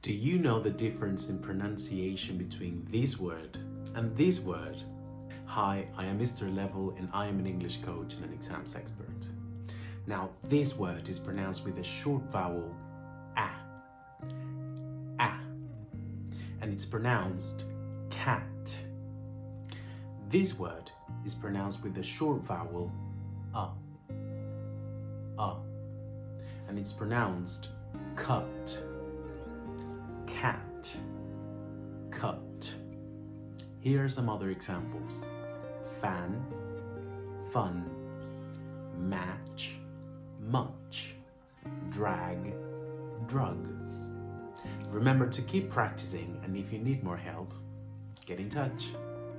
Do you know the difference in pronunciation between this word and this word? Hi, I am Mr. Level and I am an English coach and an exams expert. Now, this word is pronounced with a short vowel, a, and it's pronounced cat. This word is pronounced with a short vowel, a, and it's pronounced cut. Cat, cut. Here are some other examples. Fan, fun, match, much, drag, drug. Remember to keep practicing, and if you need more help, get in touch.